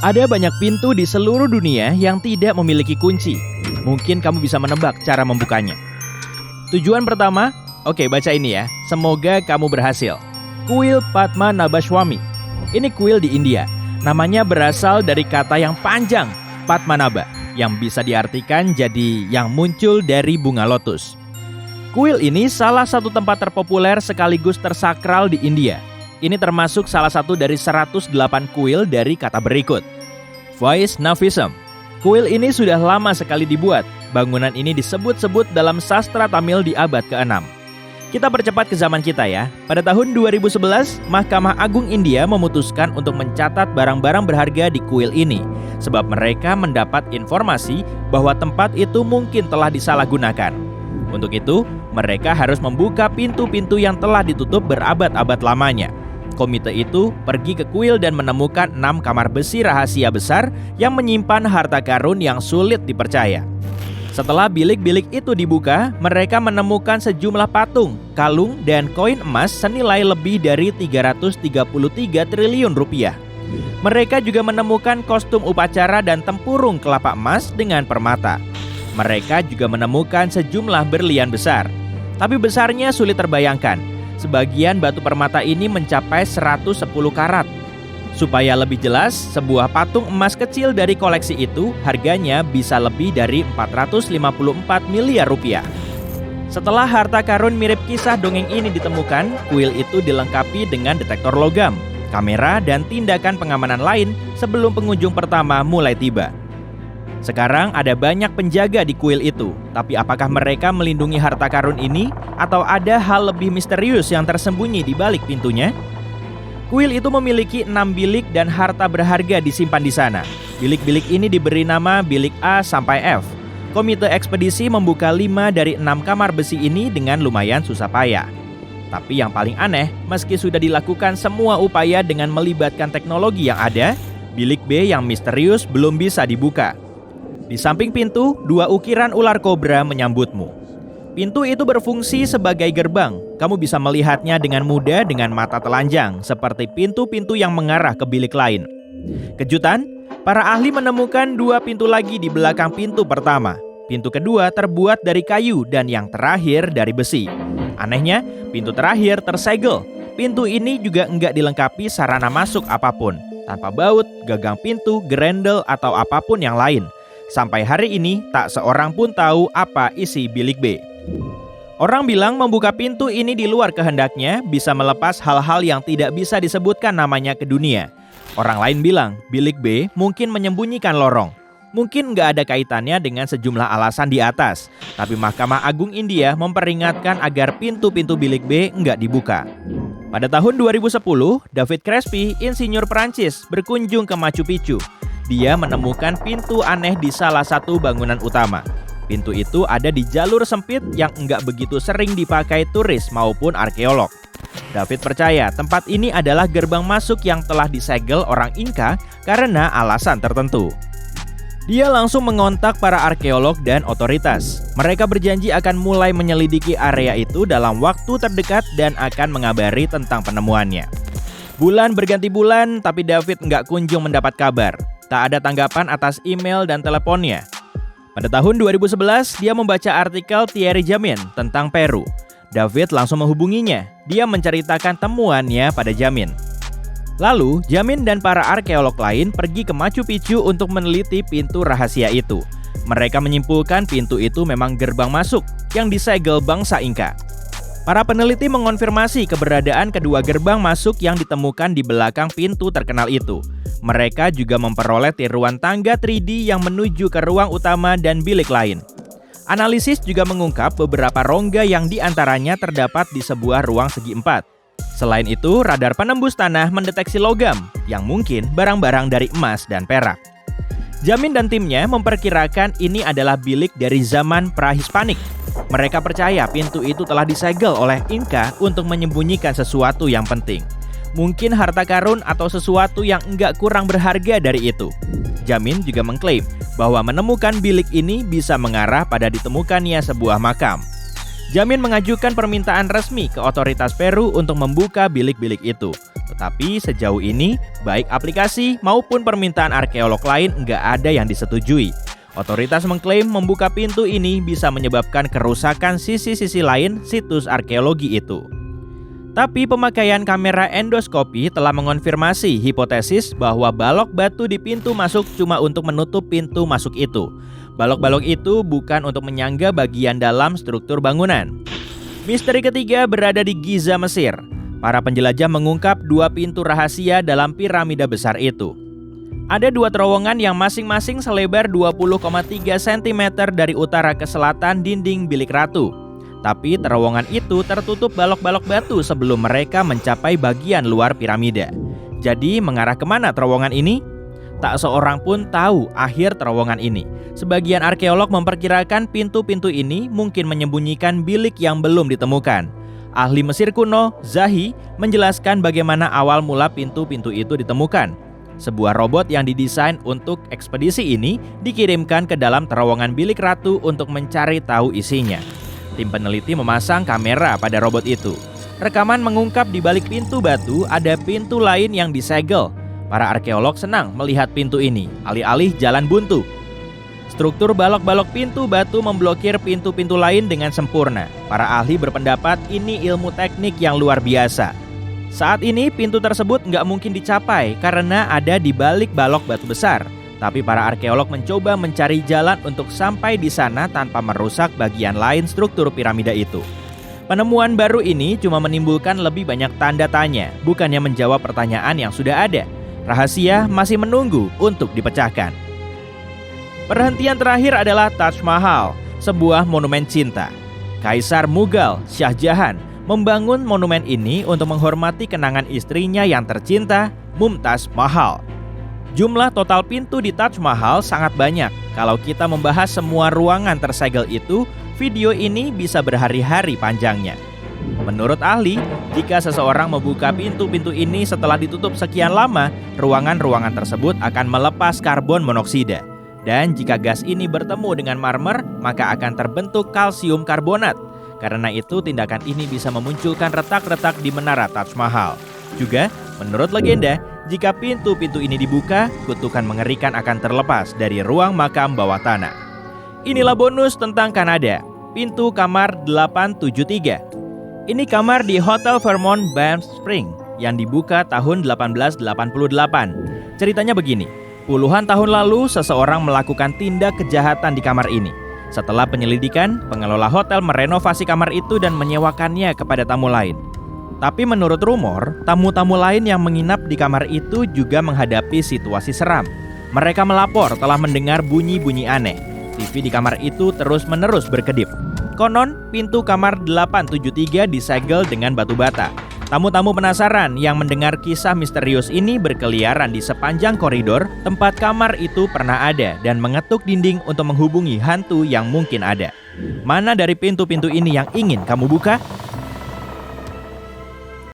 Ada banyak pintu di seluruh dunia yang tidak memiliki kunci. Mungkin kamu bisa menebak cara membukanya. Tujuan pertama, oke baca ini ya. Semoga kamu berhasil. Kuil Padma Nabhaswamy. Ini kuil di India. Namanya berasal dari kata yang panjang, Padmanabha, yang bisa diartikan jadi yang muncul dari bunga lotus. Kuil ini salah satu tempat terpopuler sekaligus tersakral di India. Ini termasuk salah satu dari 108 kuil dari kata berikut. Vaishnavism. Kuil ini sudah lama sekali dibuat. Bangunan ini disebut-sebut dalam sastra Tamil di abad ke-6. Kita percepat ke zaman kita ya. Pada tahun 2011, Mahkamah Agung India memutuskan untuk mencatat barang-barang berharga di kuil ini, sebab mereka mendapat informasi bahwa tempat itu mungkin telah disalahgunakan. Untuk itu, mereka harus membuka pintu-pintu yang telah ditutup berabad-abad lamanya. Komite itu pergi ke kuil dan menemukan 6 kamar besi rahasia besar yang menyimpan harta karun yang sulit dipercaya. Setelah bilik-bilik itu dibuka, mereka menemukan sejumlah patung, kalung, dan koin emas senilai lebih dari 333 triliun rupiah. Mereka juga menemukan kostum upacara dan tempurung kelapa emas dengan permata. Mereka juga menemukan sejumlah berlian besar. Tapi besarnya sulit terbayangkan. Sebagian batu permata ini mencapai 110 karat. Supaya lebih jelas, sebuah patung emas kecil dari koleksi itu harganya bisa lebih dari 454 miliar rupiah. Setelah harta karun mirip kisah dongeng ini ditemukan, kuil itu dilengkapi dengan detektor logam, kamera, dan tindakan pengamanan lain sebelum pengunjung pertama mulai tiba. Sekarang ada banyak penjaga di kuil itu, tapi apakah mereka melindungi harta karun ini atau ada hal lebih misterius yang tersembunyi di balik pintunya? Kuil itu memiliki 6 bilik dan harta berharga disimpan di sana. Bilik-bilik ini diberi nama bilik A sampai F. Komite ekspedisi membuka 5 dari 6 kamar besi ini dengan lumayan susah payah. Tapi yang paling aneh, meski sudah dilakukan semua upaya dengan melibatkan teknologi yang ada, bilik B yang misterius belum bisa dibuka. Di samping pintu, 2 ukiran ular kobra menyambutmu. Pintu itu berfungsi sebagai gerbang. Kamu bisa melihatnya dengan mudah dengan mata telanjang, seperti pintu-pintu yang mengarah ke bilik lain. Kejutan, para ahli menemukan 2 pintu lagi di belakang pintu pertama. Pintu kedua terbuat dari kayu dan yang terakhir dari besi. Anehnya, pintu terakhir tersegel. Pintu ini juga enggak dilengkapi sarana masuk apapun, tanpa baut, gagang pintu, gerendel, atau apapun yang lain. Sampai hari ini, tak seorang pun tahu apa isi bilik B. Orang bilang membuka pintu ini di luar kehendaknya bisa melepas hal-hal yang tidak bisa disebutkan namanya ke dunia. Orang lain bilang bilik B mungkin menyembunyikan lorong. Mungkin nggak ada kaitannya dengan sejumlah alasan di atas. Tapi Mahkamah Agung India memperingatkan agar pintu-pintu bilik B nggak dibuka. Pada tahun 2010, David Crespi, insinyur Prancis, berkunjung ke Machu Picchu. Dia menemukan pintu aneh di salah satu bangunan utama. Pintu itu ada di jalur sempit yang enggak begitu sering dipakai turis maupun arkeolog. David percaya tempat ini adalah gerbang masuk yang telah disegel orang Inka karena alasan tertentu. Dia langsung mengontak para arkeolog dan otoritas. Mereka berjanji akan mulai menyelidiki area itu dalam waktu terdekat dan akan mengabari tentang penemuannya. Bulan berganti bulan, tapi David nggak kunjung mendapat kabar. Tak ada tanggapan atas email dan teleponnya. Pada tahun 2011, dia membaca artikel Thierry Jamin tentang Peru. David langsung menghubunginya. Dia menceritakan temuannya pada Jamin. Lalu, Jamin dan para arkeolog lain pergi ke Machu Picchu untuk meneliti pintu rahasia itu. Mereka menyimpulkan pintu itu memang gerbang masuk yang disegel bangsa Inka. Para peneliti mengonfirmasi keberadaan kedua gerbang masuk yang ditemukan di belakang pintu terkenal itu. Mereka juga memperoleh tiruan tangga 3D yang menuju ke ruang utama dan bilik lain. Analisis juga mengungkap beberapa rongga yang diantaranya terdapat di sebuah ruang segi 4. Selain itu, radar penembus tanah mendeteksi logam, yang mungkin barang-barang dari emas dan perak. Jamin dan timnya memperkirakan ini adalah bilik dari zaman pra-Hispanik. Mereka percaya pintu itu telah disegel oleh Inka untuk menyembunyikan sesuatu yang penting. Mungkin harta karun atau sesuatu yang enggak kurang berharga dari itu. Jamin juga mengklaim bahwa menemukan bilik ini bisa mengarah pada ditemukannya sebuah makam. Jamin mengajukan permintaan resmi ke otoritas Peru untuk membuka bilik-bilik itu. Tetapi sejauh ini, baik aplikasi maupun permintaan arkeolog lain nggak ada yang disetujui. Otoritas mengklaim membuka pintu ini bisa menyebabkan kerusakan sisi-sisi lain situs arkeologi itu. Tapi pemakaian kamera endoskopi telah mengonfirmasi hipotesis bahwa balok batu di pintu masuk cuma untuk menutup pintu masuk itu. Balok-balok itu bukan untuk menyangga bagian dalam struktur bangunan. Misteri ketiga berada di Giza, Mesir. Para penjelajah mengungkap 2 pintu rahasia dalam piramida besar itu. Ada 2 terowongan yang masing-masing selebar 20,3 cm dari utara ke selatan dinding bilik ratu. Tapi terowongan itu tertutup balok-balok batu sebelum mereka mencapai bagian luar piramida. Jadi mengarah kemana terowongan ini? Tak seorang pun tahu akhir terowongan ini. Sebagian arkeolog memperkirakan pintu-pintu ini mungkin menyembunyikan bilik yang belum ditemukan. Ahli Mesir kuno, Zahi, menjelaskan bagaimana awal mula pintu-pintu itu ditemukan. Sebuah robot yang didesain untuk ekspedisi ini dikirimkan ke dalam terowongan bilik ratu untuk mencari tahu isinya. Tim peneliti memasang kamera pada robot itu. Rekaman mengungkap di balik pintu batu ada pintu lain yang disegel. Para arkeolog senang melihat pintu ini, alih-alih jalan buntu. Struktur balok-balok pintu batu memblokir pintu-pintu lain dengan sempurna. Para ahli berpendapat ini ilmu teknik yang luar biasa. Saat ini pintu tersebut nggak mungkin dicapai karena ada di balik balok batu besar. Tapi para arkeolog mencoba mencari jalan untuk sampai di sana tanpa merusak bagian lain struktur piramida itu. Penemuan baru ini cuma menimbulkan lebih banyak tanda tanya, bukannya menjawab pertanyaan yang sudah ada. Rahasia masih menunggu untuk dipecahkan. Perhentian terakhir adalah Taj Mahal, sebuah monumen cinta. Kaisar Mughal, Shah Jahan, membangun monumen ini untuk menghormati kenangan istrinya yang tercinta, Mumtaz Mahal. Jumlah total pintu di Taj Mahal sangat banyak. Kalau kita membahas semua ruangan tersegel itu, video ini bisa berhari-hari panjangnya. Menurut ahli, jika seseorang membuka pintu-pintu ini setelah ditutup sekian lama, ruangan-ruangan tersebut akan melepas karbon monoksida. Dan jika gas ini bertemu dengan marmer, maka akan terbentuk kalsium karbonat. Karena itu, tindakan ini bisa memunculkan retak-retak di menara Taj Mahal. Juga, menurut legenda, jika pintu-pintu ini dibuka, kutukan mengerikan akan terlepas dari ruang makam bawah tanah. Inilah bonus tentang Kanada, pintu kamar 873. Ini kamar di Hotel Fairmont Banff Springs yang dibuka tahun 1888. Ceritanya begini, puluhan tahun lalu seseorang melakukan tindak kejahatan di kamar ini. Setelah penyelidikan, pengelola hotel merenovasi kamar itu dan menyewakannya kepada tamu lain. Tapi menurut rumor, tamu-tamu lain yang menginap di kamar itu juga menghadapi situasi seram. Mereka melapor telah mendengar bunyi-bunyi aneh. TV di kamar itu terus-menerus berkedip. Konon, pintu kamar 873 disegel dengan batu bata. Tamu-tamu penasaran yang mendengar kisah misterius ini berkeliaran di sepanjang koridor tempat kamar itu pernah ada dan mengetuk dinding untuk menghubungi hantu yang mungkin ada. Mana dari pintu-pintu ini yang ingin kamu buka?